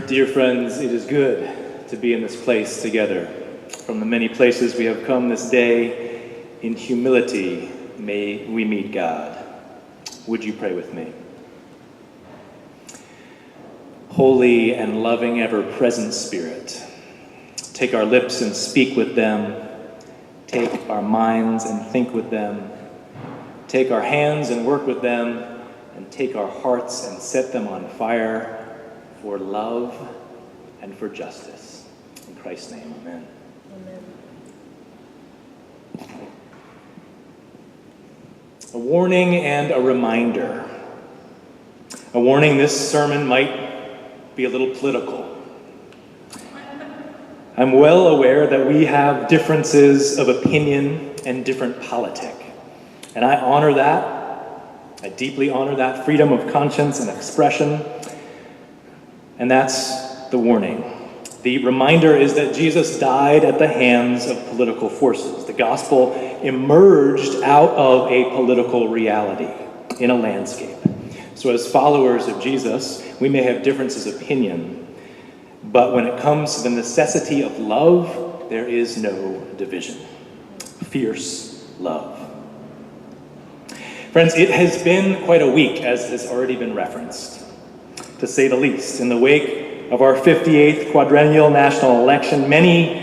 dear friends, it is good to be in this place together. From the many places we have come this day, in humility may we meet God. Would you pray with me? Holy and loving, ever-present Spirit, take our lips and speak with them. Take our minds and think with them. Take our hands and work with them. And take our hearts and set them on fire for love and for justice. In Christ's name, amen. Amen. A warning and a reminder. A warning, this sermon might be a little political. I'm well aware that we have differences of opinion and different politic. And I honor that. I deeply honor that freedom of conscience and expression. And that's the warning. The reminder is that Jesus died at the hands of political forces. The gospel emerged out of a political reality in a landscape. So as followers of Jesus, we may have differences of opinion, but when it comes to the necessity of love, there is no division. Fierce love. Friends, it has been quite a week, as has already been referenced, to say the least. In the wake of our 58th quadrennial national election, many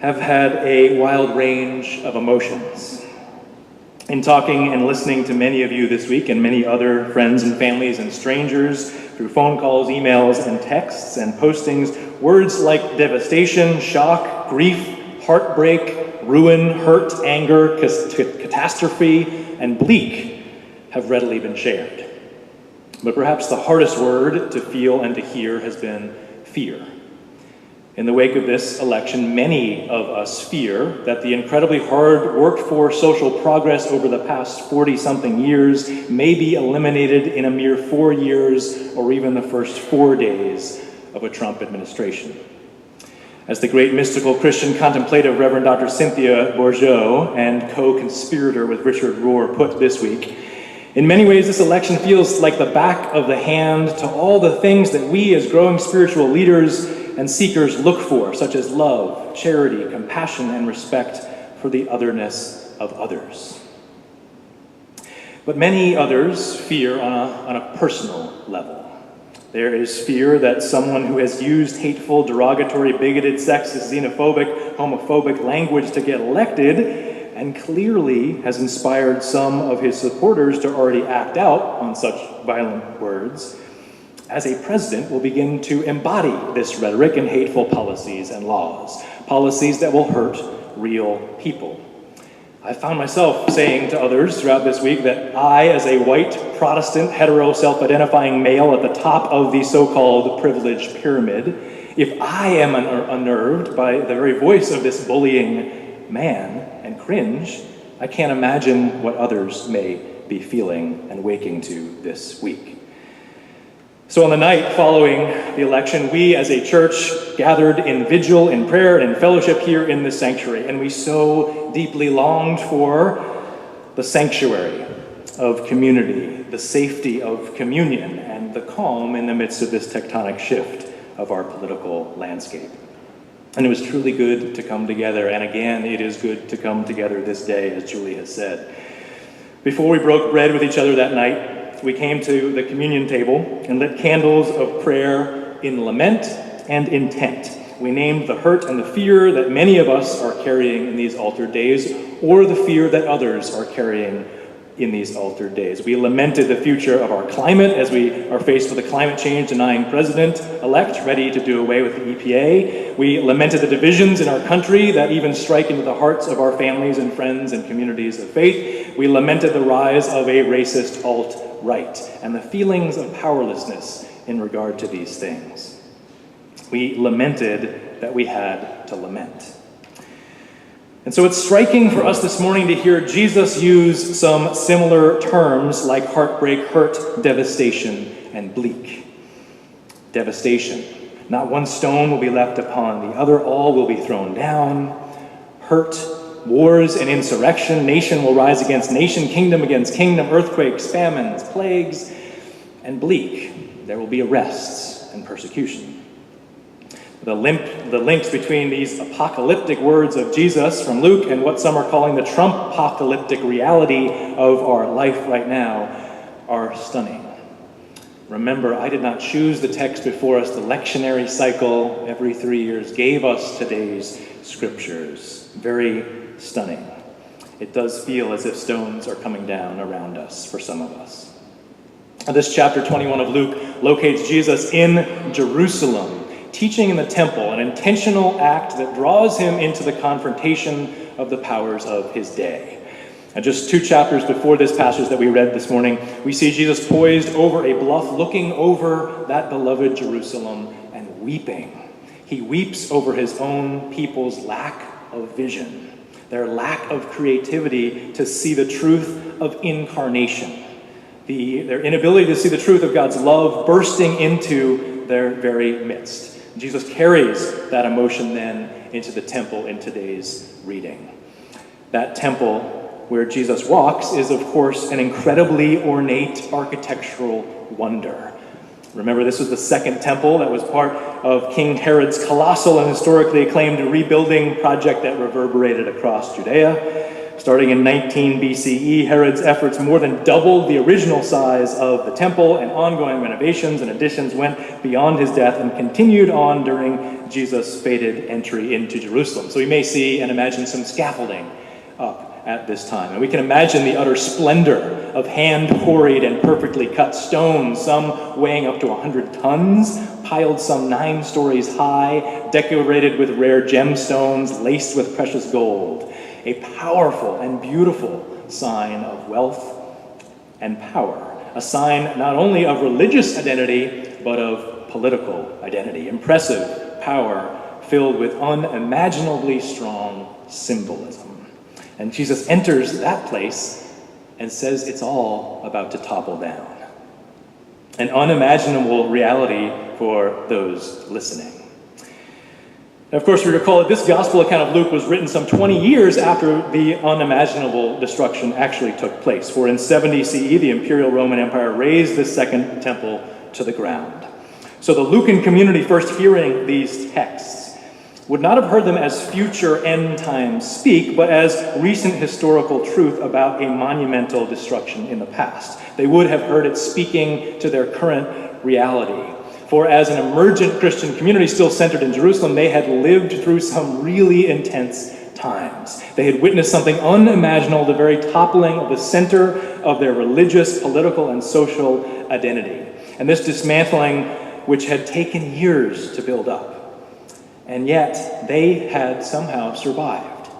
have had a wild range of emotions. In talking and listening to many of you this week and many other friends and families and strangers through phone calls, emails, and texts and postings, words like devastation, shock, grief, heartbreak, ruin, hurt, anger, catastrophe, and bleak have readily been shared. But perhaps the hardest word to feel and to hear has been fear. In the wake of this election, many of us fear that the incredibly hard worked-for social progress over the past 40-something years may be eliminated in a mere 4 years or even the first 4 days of a Trump administration. As the great mystical Christian contemplative Reverend Dr. Cynthia Bourgeault and co-conspirator with Richard Rohr put this week, in many ways this election feels like the back of the hand to all the things that we as growing spiritual leaders and seekers look for, such as love, charity, compassion, and respect for the otherness of others. But many others fear on a personal level. There is fear that someone who has used hateful, derogatory, bigoted, sexist, xenophobic, homophobic language to get elected, and clearly has inspired some of his supporters to already act out on such violent words, as a president will begin to embody this rhetoric and hateful policies and laws, policies that will hurt real people. I found myself saying to others throughout this week that I, as a white, Protestant, hetero, self-identifying male at the top of the so-called privileged pyramid, if I am unnerved by the very voice of this bullying man and cringe, I can't imagine what others may be feeling and waking to this week. So on the night following the election, we as a church gathered in vigil, in prayer, and in fellowship here in this sanctuary, and we so deeply longed for the sanctuary of community, the safety of communion, and the calm in the midst of this tectonic shift of our political landscape. And it was truly good to come together, and again, it is good to come together this day, as Julie has said. Before we broke bread with each other that night, we came to the communion table and lit candles of prayer in lament and intent. We named the hurt and the fear that many of us are carrying in these altered days, or the fear that others are carrying in these altered days. We lamented the future of our climate as we are faced with a climate change denying president-elect ready to do away with the EPA. We lamented the divisions in our country that even strike into the hearts of our families and friends and communities of faith. We lamented the rise of a racist alt-right and the feelings of powerlessness in regard to these things. We lamented that we had to lament. And so it's striking for us this morning to hear Jesus use some similar terms like heartbreak, hurt, devastation, and bleak. Devastation. Not one stone will be left upon the other. All will be thrown down. Hurt, wars and insurrection. Nation will rise against nation, kingdom against kingdom, earthquakes, famines, plagues, and bleak. There will be arrests and persecution. The links between these apocalyptic words of Jesus from Luke and what some are calling the Trump-apocalyptic reality of our life right now are stunning. Remember, I did not choose the text before us. The lectionary cycle every 3 years gave us today's scriptures. Very stunning. It does feel as if stones are coming down around us for some of us. This chapter 21 of Luke locates Jesus in Jerusalem, teaching in the temple, an intentional act that draws him into the confrontation of the powers of his day. And just 2 chapters before this passage that we read this morning, we see Jesus poised over a bluff, looking over that beloved Jerusalem and weeping. He weeps over his own people's lack of vision, their lack of creativity to see the truth of incarnation, their inability to see the truth of God's love bursting into their very midst. Jesus carries that emotion then into the temple in today's reading. That temple where Jesus walks is, of course, an incredibly ornate architectural wonder. Remember, this was the second temple that was part of King Herod's colossal and historically acclaimed rebuilding project that reverberated across Judea. Starting in 19 BCE, Herod's efforts more than doubled the original size of the temple, and ongoing renovations and additions went beyond his death and continued on during Jesus' fated entry into Jerusalem. So we may see and imagine some scaffolding up at this time. And we can imagine the utter splendor of hand-quarried and perfectly cut stones, some weighing up to 100 tons, piled some 9 stories high, decorated with rare gemstones, laced with precious gold. A powerful and beautiful sign of wealth and power. A sign not only of religious identity, but of political identity. Impressive power filled with unimaginably strong symbolism. And Jesus enters that place and says it's all about to topple down. An unimaginable reality for those listening. And of course, we recall that this gospel account of Luke was written some 20 years after the unimaginable destruction actually took place. For in 70 CE, the Imperial Roman Empire razed the second temple to the ground. So the Lucan community, first hearing these texts, would not have heard them as future end times speak, but as recent historical truth about a monumental destruction in the past. They would have heard it speaking to their current reality. For as an emergent Christian community still centered in Jerusalem, they had lived through some really intense times. They had witnessed something unimaginable, the very toppling of the center of their religious, political, and social identity. And this dismantling, which had taken years to build up. And yet, they had somehow survived.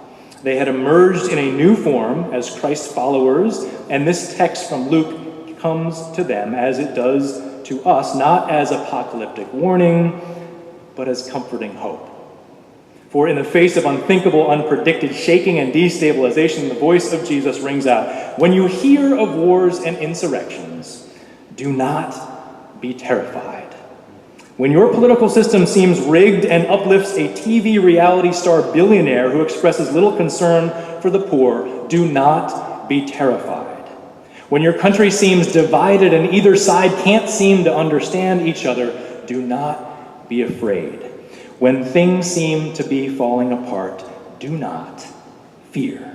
They had emerged in a new form as Christ's followers, and this text from Luke comes to them as it does to us, not as apocalyptic warning, but as comforting hope. For in the face of unthinkable, unpredicted shaking and destabilization, the voice of Jesus rings out, "When you hear of wars and insurrections, do not be terrified. When your political system seems rigged and uplifts a TV reality star billionaire who expresses little concern for the poor, do not be terrified. When your country seems divided and either side can't seem to understand each other, do not be afraid. When things seem to be falling apart, do not fear."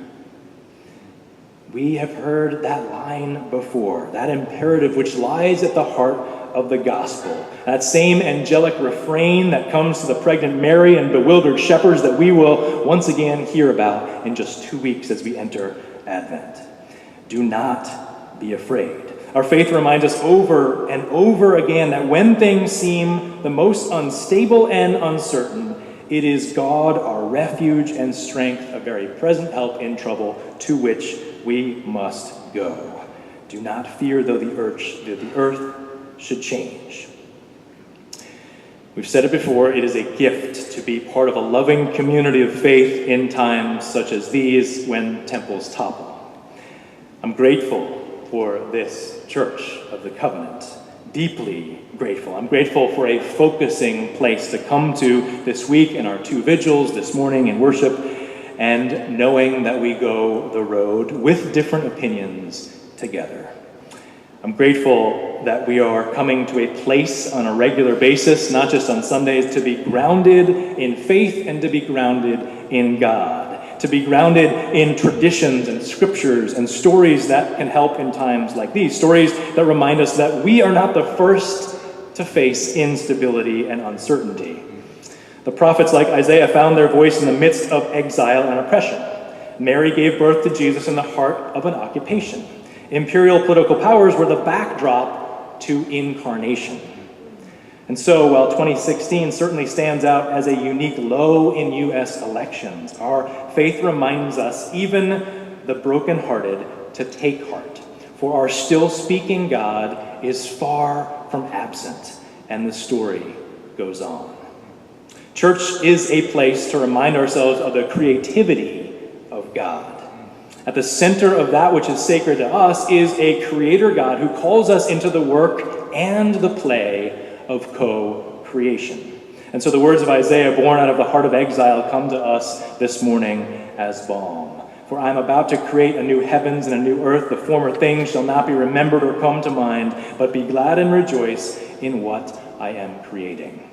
We have heard that line before, that imperative which lies at the heart of the gospel, that same angelic refrain that comes to the pregnant Mary and bewildered shepherds that we will once again hear about in just 2 weeks as we enter Advent. Do not be afraid. Our faith reminds us over and over again that when things seem the most unstable and uncertain, it is God, our refuge and strength, a very present help in trouble, to which we must go. Do not fear though the earth should change. We've said it before, it is a gift to be part of a loving community of faith in times such as these when temples topple. I'm grateful for this Church of the Covenant. Deeply grateful. I'm grateful for a focusing place to come to this week in our 2 vigils, this morning in worship, and knowing that we go the road with different opinions together. I'm grateful that we are coming to a place on a regular basis, not just on Sundays, to be grounded in faith and to be grounded in God, to be grounded in traditions and scriptures and stories that can help in times like these, stories that remind us that we are not the first to face instability and uncertainty. The prophets like Isaiah found their voice in the midst of exile and oppression. Mary gave birth to Jesus in the heart of an occupation. Imperial political powers were the backdrop to incarnation. And so, while 2016 certainly stands out as a unique low in U.S. elections, our faith reminds us, even the brokenhearted, to take heart. For our still speaking God is far from absent, and the story goes on. Church is a place to remind ourselves of the creativity of God. At the center of that which is sacred to us is a creator God who calls us into the work and the play of co-creation. And so the words of Isaiah, born out of the heart of exile, come to us this morning as balm. For I am about to create a new heavens and a new earth. The former things shall not be remembered or come to mind, but be glad and rejoice in what I am creating.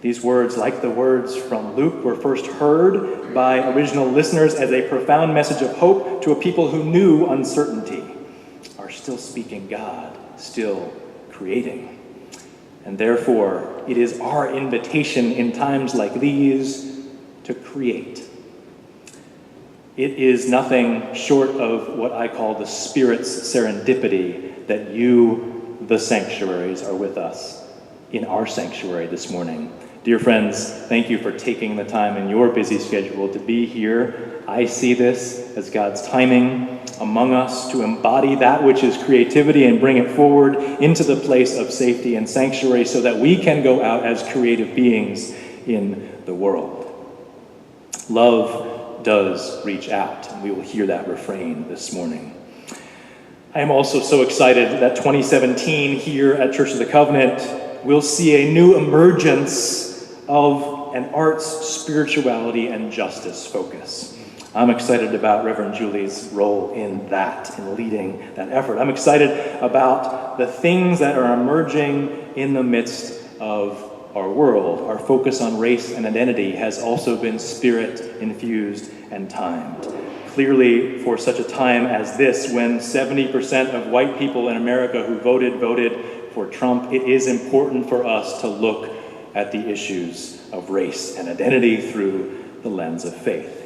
These words, like the words from Luke, were first heard by original listeners as a profound message of hope to a people who knew uncertainty. Our still speaking God, still creating. And therefore, it is our invitation in times like these to create. It is nothing short of what I call the Spirit's serendipity that you, the sanctuaries, are with us in our sanctuary this morning. Dear friends, thank you for taking the time in your busy schedule to be here. I see this as God's timing among us to embody that which is creativity and bring it forward into the place of safety and sanctuary so that we can go out as creative beings in the world. Love does reach out, and we will hear that refrain this morning. I am also so excited that 2017 here at Church of the Covenant will see a new emergence of an arts, spirituality, and justice focus. I'm excited about Reverend Julie's role in that, in leading that effort. I'm excited about the things that are emerging in the midst of our world. Our focus on race and identity has also been spirit-infused and timed. Clearly, for such a time as this, when 70% of white people in America who voted for Trump, it is important for us to look at the issues of race and identity through the lens of faith.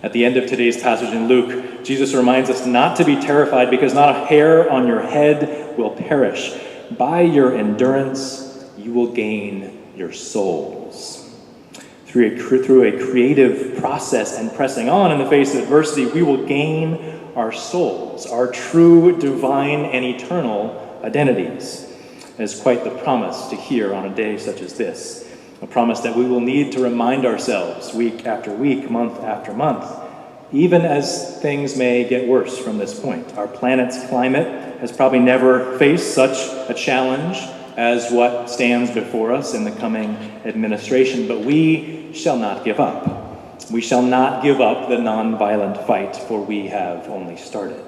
At the end of today's passage in Luke, Jesus reminds us not to be terrified because not a hair on your head will perish. By your endurance, you will gain your souls. Through a creative process and pressing on in the face of adversity, we will gain our souls, our true, divine, and eternal identities. It is quite the promise to hear on a day such as this, a promise that we will need to remind ourselves week after week, month after month, even as things may get worse from this point. Our planet's climate has probably never faced such a challenge as what stands before us in the coming administration, but we shall not give up. We shall not give up the nonviolent fight, for we have only started.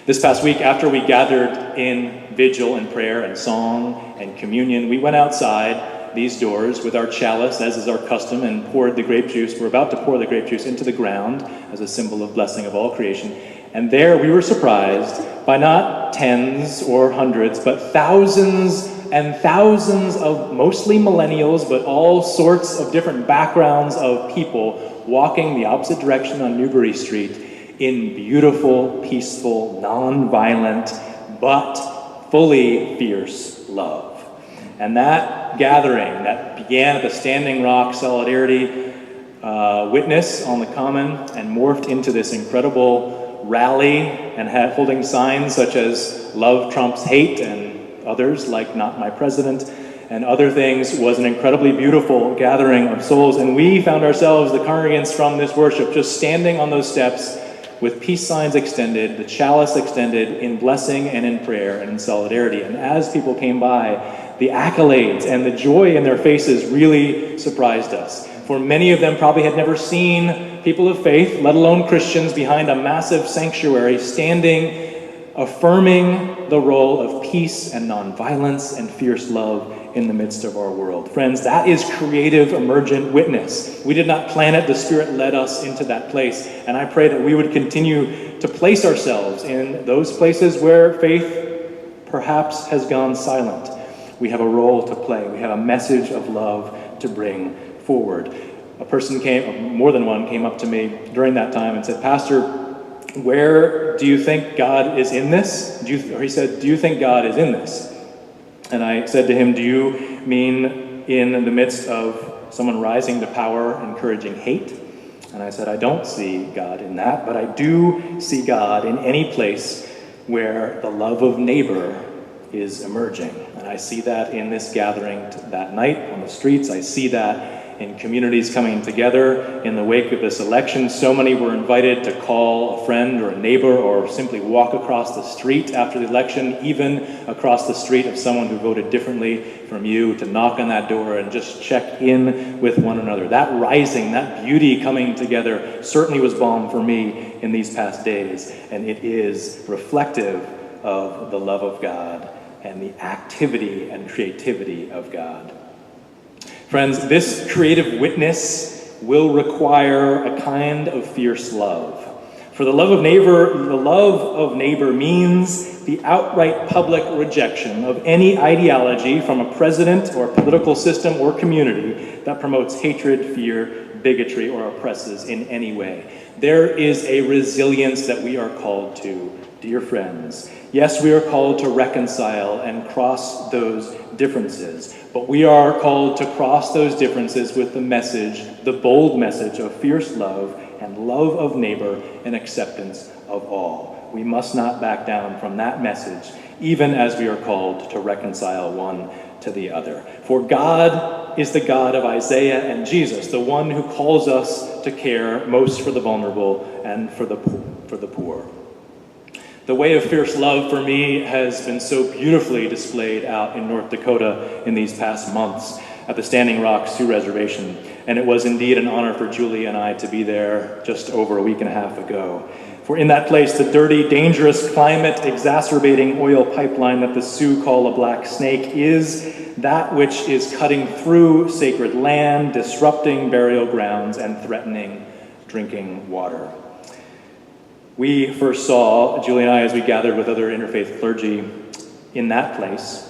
This past week, after we gathered in vigil and prayer and song and communion, we went outside these doors with our chalice, as is our custom, and poured the grape juice. We're about to pour the grape juice into the ground as a symbol of blessing of all creation. And there we were surprised by not tens or hundreds, but thousands and thousands of mostly millennials, but all sorts of different backgrounds of people walking the opposite direction on Newbury Street in beautiful, peaceful, non-violent, but fully fierce love. And that gathering that began at the Standing Rock Solidarity Witness on the Common and morphed into this incredible rally and holding signs such as Love Trumps Hate and others like Not My President and other things was an incredibly beautiful gathering of souls. And we found ourselves, the congregants from this worship, just standing on those steps with peace signs extended, the chalice extended in blessing and in prayer and in solidarity. And as people came by, the accolades and the joy in their faces really surprised us. For many of them probably had never seen people of faith, let alone Christians, behind a massive sanctuary, standing affirming the role of peace and nonviolence and fierce love in the midst of our world. Friends, that is creative, emergent witness. We did not plan it. The Spirit led us into that place. And I pray that we would continue to place ourselves in those places where faith perhaps has gone silent. We have a role to play. We have a message of love to bring forward. A person more than one came up to me during that time and said, "Pastor, where do you think God is in this?" He said, "Do you think God is in this?" And I said to him, "Do you mean in the midst of someone rising to power, encouraging hate?" And I said, "I don't see God in that, but I do see God in any place where the love of neighbor is emerging." And I see that in this gathering that night on the streets. I see that in communities coming together in the wake of this election. So many were invited to call a friend or a neighbor or simply walk across the street after the election, even across the street of someone who voted differently from you, to knock on that door and just check in with one another. That rising, that beauty coming together certainly was balm for me in these past days, and it is reflective of the love of God and the activity and creativity of God. Friends, this creative witness will require a kind of fierce love. For the love of neighbor means the outright public rejection of any ideology from a president or political system or community that promotes hatred, fear, bigotry, or oppresses in any way. There is a resilience that we are called to, dear friends. Yes, we are called to reconcile and cross those differences, but we are called to cross those differences with the message, the bold message of fierce love and love of neighbor and acceptance of all. We must not back down from that message, even as we are called to reconcile one to the other. For God is the God of Isaiah and Jesus, the one who calls us to care most for the vulnerable and for the poor. The way of fierce love for me has been so beautifully displayed out in North Dakota in these past months at the Standing Rock Sioux Reservation. And it was indeed an honor for Julie and I to be there just over a week and a half ago. For in that place, the dirty, dangerous, climate-exacerbating oil pipeline that the Sioux call a black snake is that which is cutting through sacred land, disrupting burial grounds, and threatening drinking water. We first saw, Julie and I, as we gathered with other interfaith clergy in that place,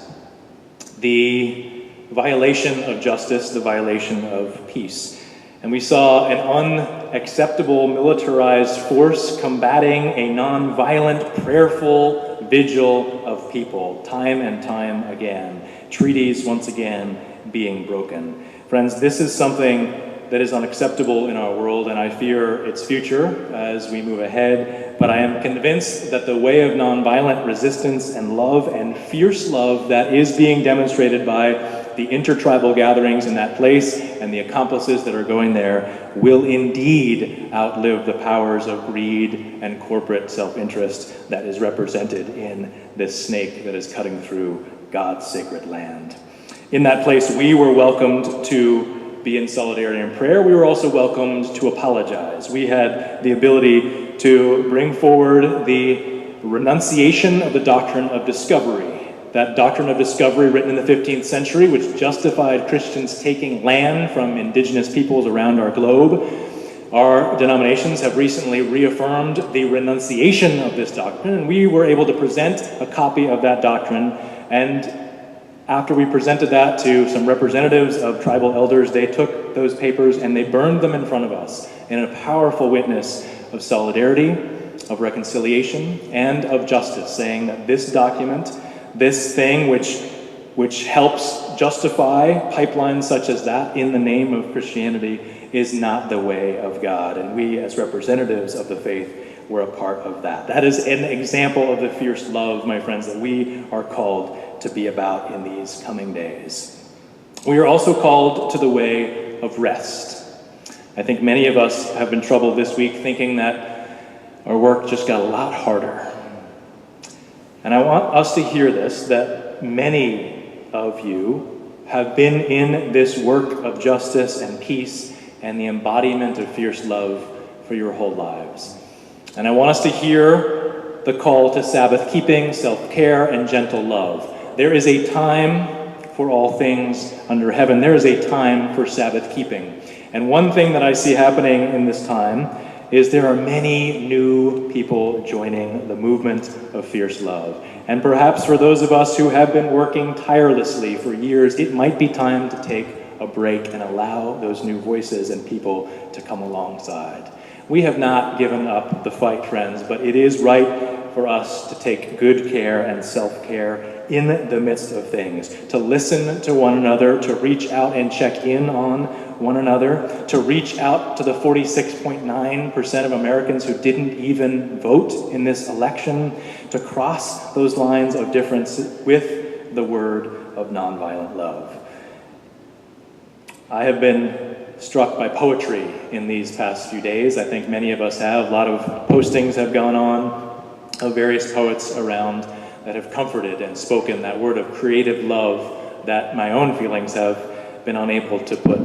the violation of justice, the violation of peace. And we saw an unacceptable militarized force combating a nonviolent, prayerful vigil of people, time and time again. Treaties, once again, being broken. Friends, this is something that is unacceptable in our world, and I fear its future as we move ahead. But I am convinced that the way of nonviolent resistance and love and fierce love that is being demonstrated by the intertribal gatherings in that place and the accomplices that are going there will indeed outlive the powers of greed and corporate self-interest that is represented in this snake that is cutting through God's sacred land. In that place, we were welcomed to be in solidarity and prayer. We were also welcomed to apologize. We had the ability to bring forward the renunciation of the doctrine of discovery. That doctrine of discovery written in the 15th century, which justified Christians taking land from indigenous peoples around our globe. Our denominations have recently reaffirmed the renunciation of this doctrine, and we were able to present a copy of that doctrine. And after we presented that to some representatives of tribal elders, they took those papers and they burned them in front of us in a powerful witness of solidarity, of reconciliation, and of justice, saying that this document, this thing which helps justify pipelines such as that in the name of Christianity, is not the way of God. And we, as representatives of the faith, were a part of that. That is an example of the fierce love, my friends, that we are called to be about in these coming days. We are also called to the way of rest. I think many of us have been troubled this week thinking that our work just got a lot harder. And I want us to hear this, that many of you have been in this work of justice and peace and the embodiment of fierce love for your whole lives. And I want us to hear the call to Sabbath keeping, self-care, and gentle love. There is a time for all things under heaven. There is a time for Sabbath keeping. And one thing that I see happening in this time is there are many new people joining the movement of fierce love. And perhaps for those of us who have been working tirelessly for years, it might be time to take a break and allow those new voices and people to come alongside. We have not given up the fight, friends, but it is right for us to take good care and self-care in the midst of things, to listen to one another, to reach out and check in on one another, to reach out to the 46.9% of Americans who didn't even vote in this election, to cross those lines of difference with the word of nonviolent love. I have been struck by poetry in these past few days. I think many of us have. A lot of postings have gone on of various poets around that have comforted and spoken that word of creative love that my own feelings have been unable to put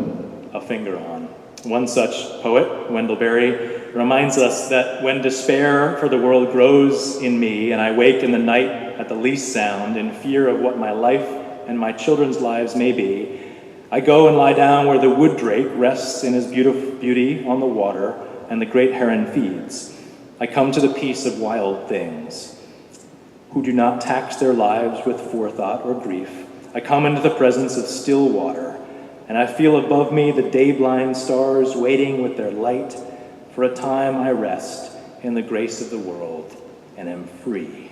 a finger on. One such poet, Wendell Berry, reminds us that when despair for the world grows in me and I wake in the night at the least sound in fear of what my life and my children's lives may be, I go and lie down where the wood drake rests in his beauty on the water and the great heron feeds. I come to the peace of wild things who do not tax their lives with forethought or grief. I come into the presence of still water, and I feel above me the day-blind stars waiting with their light. For a time I rest in the grace of the world and am free.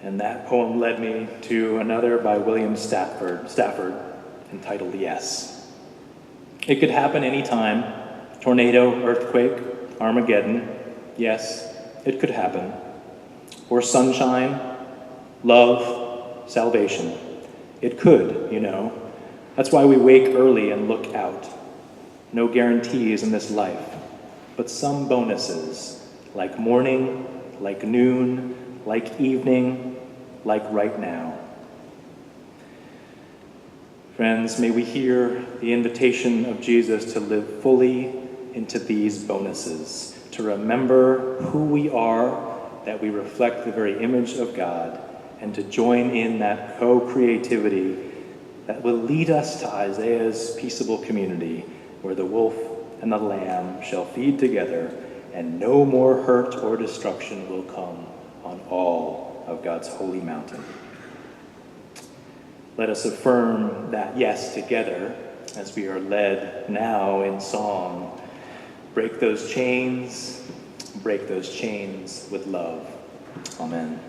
And that poem led me to another by William Stafford, entitled Yes. It could happen anytime. Tornado, earthquake, Armageddon. Yes, it could happen. Or sunshine, love, salvation. It could, you know. That's why we wake early and look out. No guarantees in this life, but some bonuses, like morning, like noon, like evening, like right now. Friends, may we hear the invitation of Jesus to live fully into these bonuses, to remember who we are, that we reflect the very image of God, and to join in that co-creativity that will lead us to Isaiah's peaceable community, where the wolf and the lamb shall feed together, and no more hurt or destruction will come on all of God's holy mountain. Let us affirm that yes together as we are led now in song. Break those chains with love. Amen.